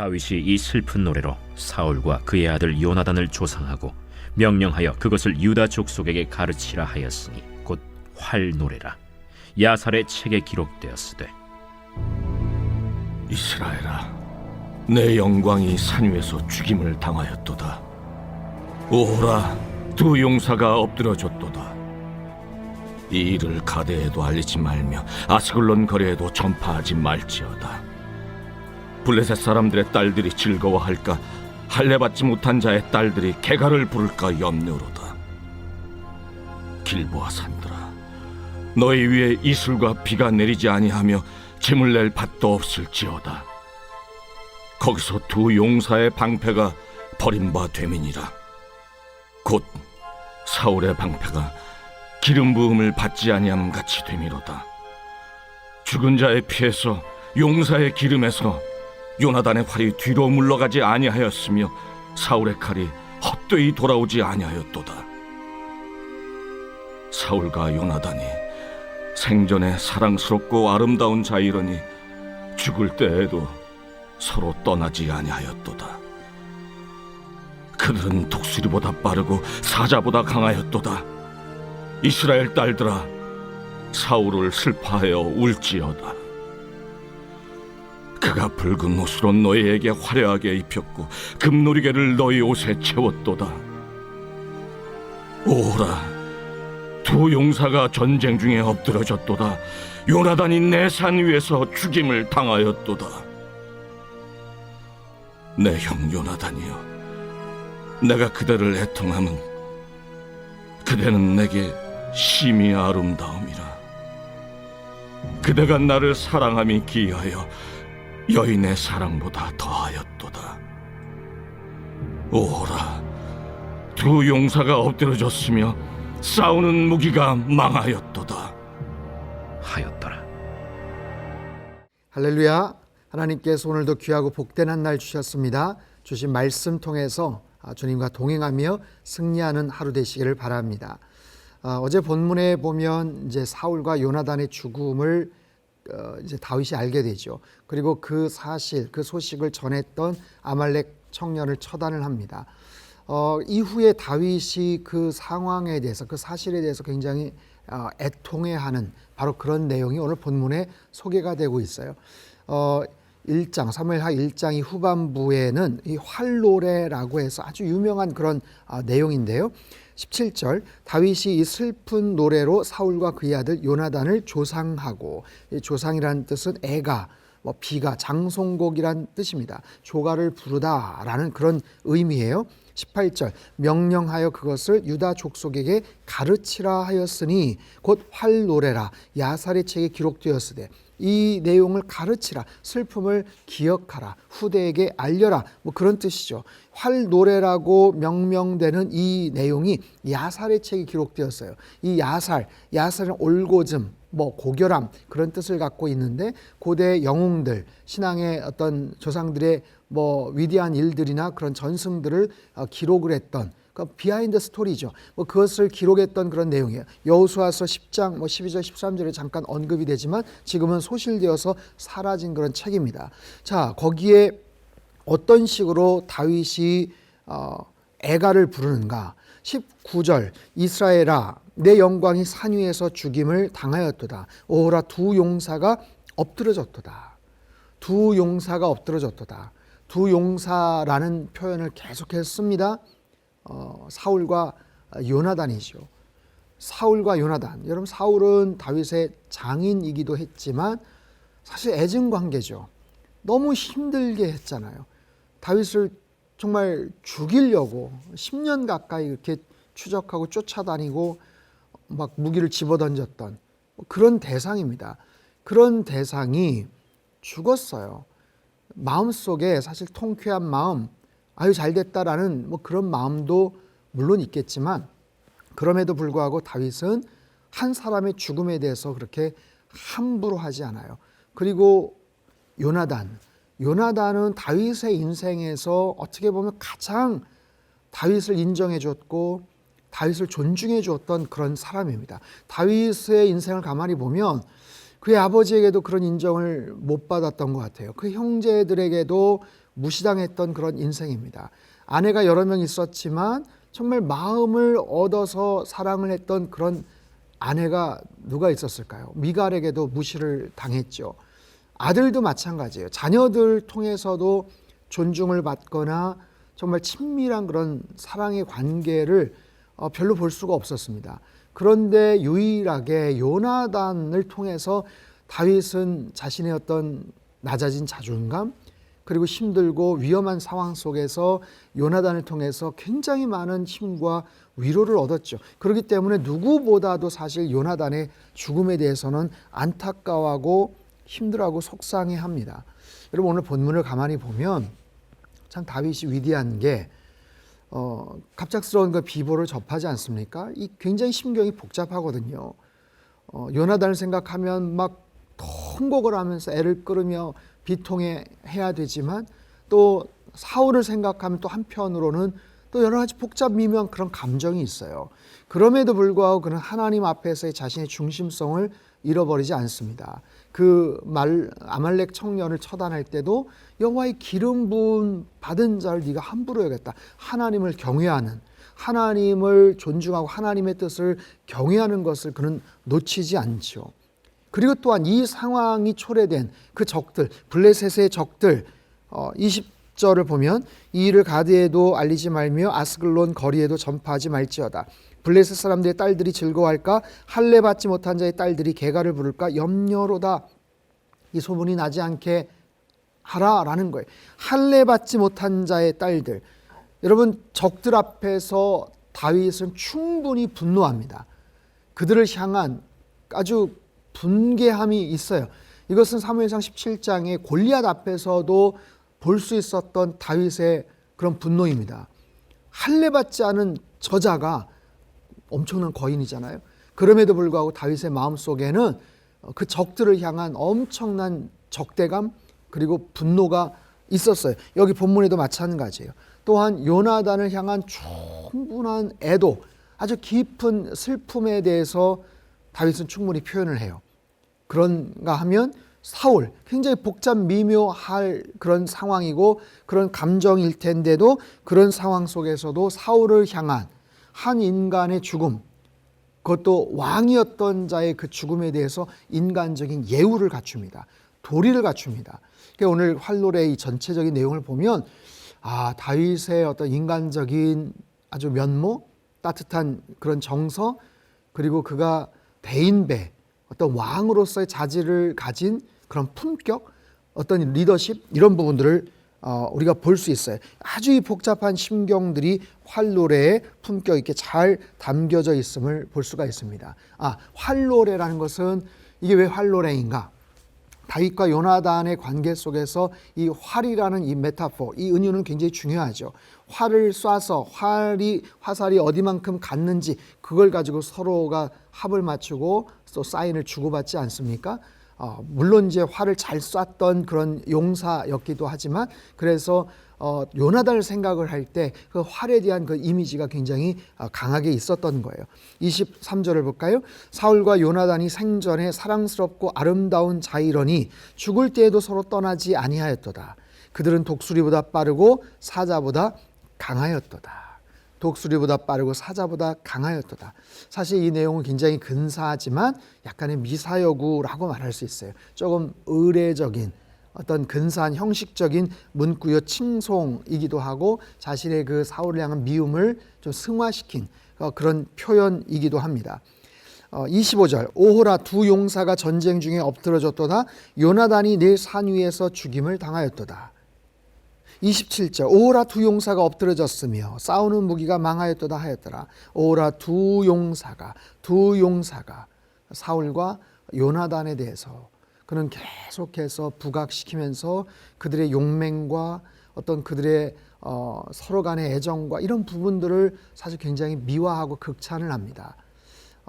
다윗이 이 슬픈 노래로 사울과 그의 아들 요나단을 조상하고 명령하여 그것을 유다 족속에게 가르치라 하였으니 곧 활노래라. 야살의 책에 기록되었으되 이스라엘아, 내 영광이 산 위에서 죽임을 당하였도다. 오호라, 두 용사가 엎드려졌도다. 이 일을 가데에도 알리지 말며 아스글론 거리에도 전파하지 말지어다. 블레셋 사람들의 딸들이 즐거워할까, 할례받지 못한 자의 딸들이 개가를 부를까 염려로다. 길보아 산들아, 너희 위에 이슬과 비가 내리지 아니하며 짐을 낼 밭도 없을지어다. 거기서 두 용사의 방패가 버림바 되민이라. 곧 사울의 방패가 기름 부음을 받지 아니함 같이 되미로다. 죽은 자의 피에서 용사의 기름에서 요나단의 활이 뒤로 물러가지 아니하였으며 사울의 칼이 헛되이 돌아오지 아니하였도다. 사울과 요나단이 생전에 사랑스럽고 아름다운 자이러니 죽을 때에도 서로 떠나지 아니하였도다. 그들은 독수리보다 빠르고 사자보다 강하였도다. 이스라엘 딸들아, 사울을 슬퍼하여 울지어다. 그가 붉은 옷으로 너희에게 화려하게 입혔고 금노리개를 너희 옷에 채웠도다. 오호라, 두 용사가 전쟁 중에 엎드러졌도다. 요나단이 내 산 위에서 죽임을 당하였도다. 내 형 요나단이여, 내가 그대를 애통함은 그대는 내게 심히 아름다움이라. 그대가 나를 사랑함이 기이하여 여인의 사랑보다 더하였도다. 오호라, 두 용사가 엎드려졌으며 싸우는 무기가 망하였도다 하였더라. 할렐루야. 하나님께서 오늘도 귀하고 복된 한 날 주셨습니다. 주신 말씀 통해서 주님과 동행하며 승리하는 하루 되시기를 바랍니다. 어제 본문에 보면 이제 사울과 요나단의 죽음을 이제 다윗이 알게 되죠. 그리고 그 사실, 그 소식을 전했던 아말렉 청년을 처단을 합니다. 이후에 다윗이 그 상황에 대해서, 그 사실에 대해서 굉장히 애통해하는 바로 그런 내용이 오늘 본문에 소개가 되고 있어요. 1장, 사무엘하 1장이 후반부에는 이 활노래라고 해서 아주 유명한 그런 내용인데요. 17절, 다윗이 이 슬픈 노래로 사울과 그의 아들 요나단을 조상하고, 이 조상이라는 뜻은 애가, 비가, 장송곡이란 뜻입니다. 조가를 부르다라는 그런 의미예요. 18절, 명령하여 그것을 유다 족속에게 가르치라 하였으니 곧 활노래라. 야살의 책에 기록되었으되, 이 내용을 가르치라, 슬픔을 기억하라, 후대에게 알려라, 그런 뜻이죠. 활노래라고 명명되는 이 내용이 야살의 책에 기록되었어요. 이 야살은 올고즘, 고결함, 그런 뜻을 갖고 있는데, 고대 영웅들, 신앙의 어떤 조상들의 위대한 일들이나 그런 전승들을 기록을 했던, 그러니까 비하인드 스토리죠. 그것을 기록했던 그런 내용이에요. 여호수아서 10장 12절 13절에 잠깐 언급이 되지만 지금은 소실되어서 사라진 그런 책입니다. 자, 거기에 어떤 식으로 다윗이 애가를 부르는가? 19절, 이스라엘아, 내 영광이 산 위에서 죽임을 당하였도다. 오호라, 두 용사가 엎드러졌도다. 두 용사가 엎드러졌도다. 두 용사라는 표현을 계속해서 씁니다. 사울과 요나단이죠. 사울과 요나단. 여러분, 사울은 다윗의 장인이기도 했지만 사실 애증 관계죠. 너무 힘들게 했잖아요. 다윗을 정말 죽이려고 10년 가까이 이렇게 추적하고 쫓아다니고 막 무기를 집어던졌던 그런 대상입니다. 그런 대상이 죽었어요. 마음속에 사실 통쾌한 마음, 아유 잘됐다라는 그런 마음도 물론 있겠지만, 그럼에도 불구하고 다윗은 한 사람의 죽음에 대해서 그렇게 함부로 하지 않아요. 그리고 요나단은 다윗의 인생에서 어떻게 보면 가장 다윗을 인정해 줬고 다윗을 존중해 주었던 그런 사람입니다. 다윗의 인생을 가만히 보면 그의 아버지에게도 그런 인정을 못 받았던 것 같아요. 그 형제들에게도 무시당했던 그런 인생입니다. 아내가 여러 명 있었지만 정말 마음을 얻어서 사랑을 했던 그런 아내가 누가 있었을까요? 미갈에게도 무시를 당했죠. 아들도 마찬가지예요. 자녀들 통해서도 존중을 받거나 정말 친밀한 그런 사랑의 관계를 별로 볼 수가 없었습니다. 그런데 유일하게 요나단을 통해서 다윗은 자신의 어떤 낮아진 자존감, 그리고 힘들고 위험한 상황 속에서 요나단을 통해서 굉장히 많은 힘과 위로를 얻었죠. 그렇기 때문에 누구보다도 사실 요나단의 죽음에 대해서는 안타까워하고 힘들어하고 속상해합니다. 여러분, 오늘 본문을 가만히 보면 참 다윗이 위대한 게 갑작스러운 그 비보를 접하지 않습니까? 이 굉장히 심경이 복잡하거든요. 요나단을 생각하면 막 통곡을 하면서 애를 끌으며 비통해야 되지만, 또 사울을 생각하면 또 한편으로는 또 여러 가지 복잡 미묘한 그런 감정이 있어요. 그럼에도 불구하고 그는 하나님 앞에서의 자신의 중심성을 잃어버리지 않습니다. 아말렉 청년을 처단할 때도 여호와의 기름 부음 받은 자를 네가 함부로 여겼다. 하나님을 경외하는, 하나님을 존중하고 하나님의 뜻을 경외하는 것을 그는 놓치지 않죠. 그리고 또한 이 상황이 초래된 그 적들, 블레셋의 적들, 20절을 보면 이 일을 가드에도 알리지 말며 아스글론 거리에도 전파하지 말지어다. 블레셋 사람들의 딸들이 즐거워할까? 할례 받지 못한 자의 딸들이 개가를 부를까? 염려로다. 이 소문이 나지 않게 하라라는 거예요. 할례 받지 못한 자의 딸들. 여러분, 적들 앞에서 다윗은 충분히 분노합니다. 그들을 향한 아주 분개함이 있어요. 이것은 사무엘상 17장의 골리앗 앞에서도 볼 수 있었던 다윗의 그런 분노입니다. 할례 받지 않은 저자가 엄청난 거인이잖아요. 그럼에도 불구하고 다윗의 마음속에는 그 적들을 향한 엄청난 적대감 그리고 분노가 있었어요. 여기 본문에도 마찬가지예요. 또한 요나단을 향한 충분한 애도, 아주 깊은 슬픔에 대해서 다윗은 충분히 표현을 해요. 그런가 하면 사울, 굉장히 복잡 미묘할 그런 상황이고 그런 감정일 텐데도 그런 상황 속에서도 사울을 향한 한 인간의 죽음, 그것도 왕이었던 자의 그 죽음에 대해서 인간적인 예우를 갖춥니다. 도리를 갖춥니다. 그러니까 오늘 활노래의 이 전체적인 내용을 보면 다윗의 어떤 인간적인 아주 면모, 따뜻한 그런 정서, 그리고 그가 대인배, 어떤 왕으로서의 자질을 가진 그런 품격, 어떤 리더십, 이런 부분들을 우리가 볼 수 있어요. 아주 이 복잡한 심경들이 활노래에 품격 있게 잘 담겨져 있음을 볼 수가 있습니다. 활노래라는 것은 이게 왜 활노래인가? 다윗과 요나단의 관계 속에서 이 활이라는 이 메타포, 이 은유는 굉장히 중요하죠. 활을 쏴서 화살이 어디만큼 갔는지 그걸 가지고 서로가 합을 맞추고 또 사인을 주고받지 않습니까? 물론 이제 활을 잘 쐈던 그런 용사였기도 하지만, 그래서 요나단을 생각을 할 때 그 활에 대한 그 이미지가 굉장히 강하게 있었던 거예요. 23절을 볼까요? 사울과 요나단이 생전에 사랑스럽고 아름다운 자이러니 죽을 때에도 서로 떠나지 아니하였도다. 그들은 독수리보다 빠르고 사자보다 강하였도다. 독수리보다 빠르고 사자보다 강하였도다. 사실 이 내용은 굉장히 근사하지만 약간의 미사여구라고 말할 수 있어요. 조금 의례적인 어떤 근사한 형식적인 문구요 칭송이기도 하고 자신의 그 사울을 향한 미움을 좀 승화시킨 그런 표현이기도 합니다. 25절 오호라 두 용사가 전쟁 중에 엎드러졌도다. 요나단이 내 산 위에서 죽임을 당하였도다. 27절 오호라 두 용사가 엎드러졌으며 싸우는 무기가 망하였도다 하였더라. 오호라 두 용사가 사울과 요나단에 대해서 그는 계속해서 부각시키면서 그들의 용맹과 어떤 그들의 서로 간의 애정과 이런 부분들을 사실 굉장히 미화하고 극찬을 합니다.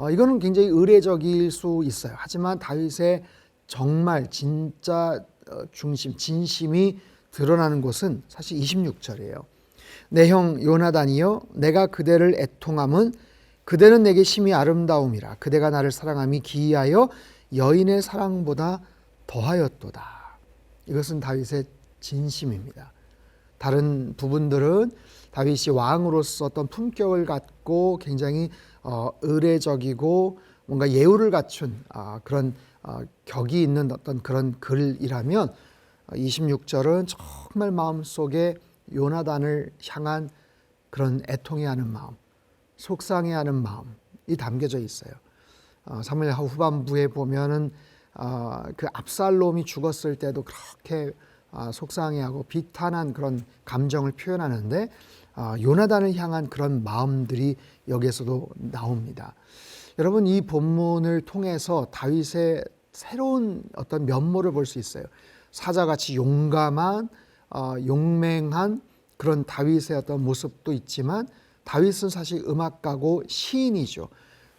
이거는 굉장히 의례적일 수 있어요. 하지만 다윗의 정말 진짜 중심, 진심이 드러나는 곳은 사실 26절이에요. 내 형 요나단이여 내가 그대를 애통함은 그대는 내게 심히 아름다움이라. 그대가 나를 사랑함이 기이하여 여인의 사랑보다 더하였도다. 이것은 다윗의 진심입니다. 다른 부분들은 다윗이 왕으로서 어떤 품격을 갖고 굉장히 의례적이고 뭔가 예우를 갖춘 그런 격이 있는 어떤 그런 글이라면 26절은 정말 마음속에 요나단을 향한 그런 애통해하는 마음, 속상해하는 마음이 담겨져 있어요. 사무엘 후반부에 보면은 그 압살롬이 죽었을 때도 그렇게 속상해하고 비탄한 그런 감정을 표현하는데 요나단을 향한 그런 마음들이 여기에서도 나옵니다. 여러분, 이 본문을 통해서 다윗의 새로운 어떤 면모를 볼 수 있어요. 사자같이 용감한 용맹한 그런 다윗의 어떤 모습도 있지만 다윗은 사실 음악가고 시인이죠.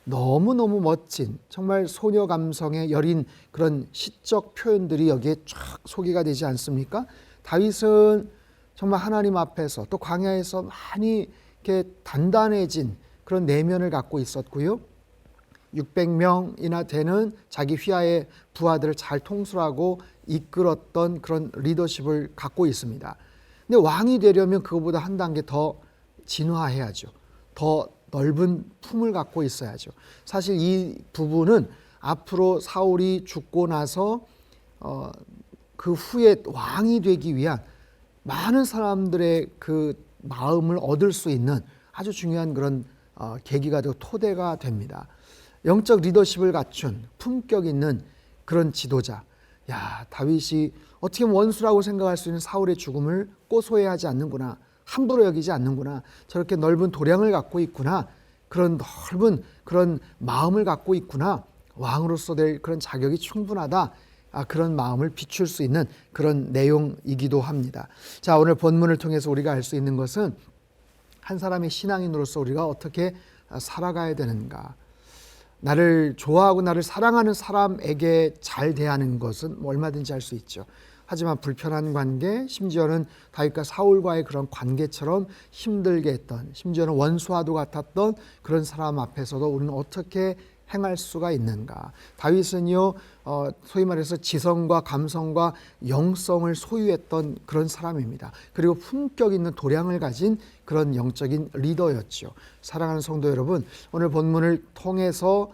너무너무 멋진 정말 소녀 감성의 여린 그런 시적 표현들이 여기에 쫙 소개가 되지 않습니까? 다윗은 정말 하나님 앞에서 또 광야에서 많이 이렇게 단단해진 그런 내면을 갖고 있었고요. 600명이나 되는 자기 휘하의 부하들을 잘 통솔하고 이끌었던 그런 리더십을 갖고 있습니다. 근데 왕이 되려면 그거보다 한 단계 더 진화해야죠. 더 넓은 품을 갖고 있어야죠. 사실 이 부분은 앞으로 사울이 죽고 나서 그 후에 왕이 되기 위한 많은 사람들의 그 마음을 얻을 수 있는 아주 중요한 그런 계기가 되고 토대가 됩니다. 영적 리더십을 갖춘 품격 있는 그런 지도자. 다윗이 어떻게 보면 원수라고 생각할 수 있는 사울의 죽음을 고소해하지 않는구나. 함부로 여기지 않는구나. 저렇게 넓은 도량을 갖고 있구나. 그런 넓은 그런 마음을 갖고 있구나. 왕으로서 될 그런 자격이 충분하다. 그런 마음을 비출 수 있는 그런 내용이기도 합니다. 자, 오늘 본문을 통해서 우리가 알 수 있는 것은 한 사람의 신앙인으로서 우리가 어떻게 살아가야 되는가. 나를 좋아하고 나를 사랑하는 사람에게 잘 대하는 것은 얼마든지 할 수 있죠. 하지만 불편한 관계, 심지어는 다윗과 사울과의 그런 관계처럼 힘들게 했던, 심지어는 원수와도 같았던 그런 사람 앞에서도 우리는 어떻게 행할 수가 있는가. 다윗은요, 소위 말해서 지성과 감성과 영성을 소유했던 그런 사람입니다. 그리고 품격 있는 도량을 가진 그런 영적인 리더였죠. 사랑하는 성도 여러분, 오늘 본문을 통해서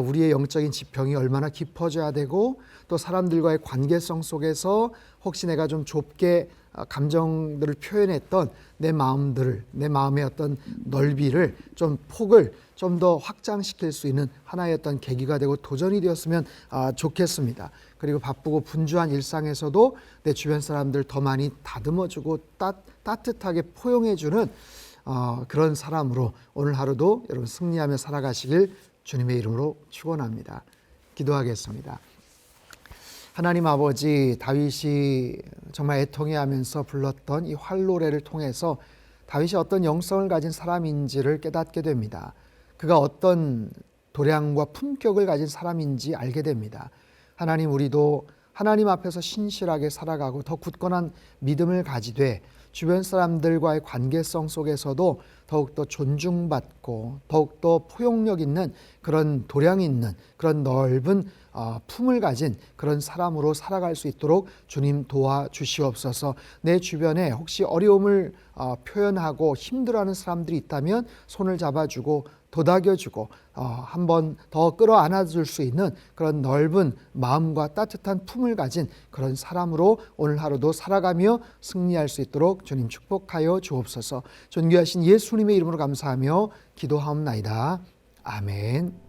우리의 영적인 지평이 얼마나 깊어져야 되고 또 사람들과의 관계성 속에서 혹시 내가 좀 좁게 감정들을 표현했던 내 마음들을, 내 마음의 어떤 넓이를 좀 폭을 좀 더 확장시킬 수 있는 하나의 어떤 계기가 되고 도전이 되었으면 좋겠습니다. 그리고 바쁘고 분주한 일상에서도 내 주변 사람들 더 많이 다듬어주고 따뜻하게 포용해주는 그런 사람으로 오늘 하루도 여러분 승리하며 살아가시길 주님의 이름으로 축원합니다. 기도하겠습니다. 하나님 아버지, 다윗이 정말 애통해하면서 불렀던 이 활노래를 통해서 다윗이 어떤 영성을 가진 사람인지를 깨닫게 됩니다. 그가 어떤 도량과 품격을 가진 사람인지 알게 됩니다. 하나님, 우리도 하나님 앞에서 신실하게 살아가고 더 굳건한 믿음을 가지되 주변 사람들과의 관계성 속에서도 더욱더 존중받고 더욱더 포용력 있는 그런 도량 있는 그런 넓은 품을 가진 그런 사람으로 살아갈 수 있도록 주님 도와주시옵소서. 내 주변에 혹시 어려움을 표현하고 힘들어하는 사람들이 있다면 손을 잡아주고 도닥여주고 한 번 더 끌어안아줄 수 있는 그런 넓은 마음과 따뜻한 품을 가진 그런 사람으로 오늘 하루도 살아가며 승리할 수 있도록 주님 축복하여 주옵소서. 존귀하신 예수님의 이름으로 감사하며 기도하옵나이다. 아멘.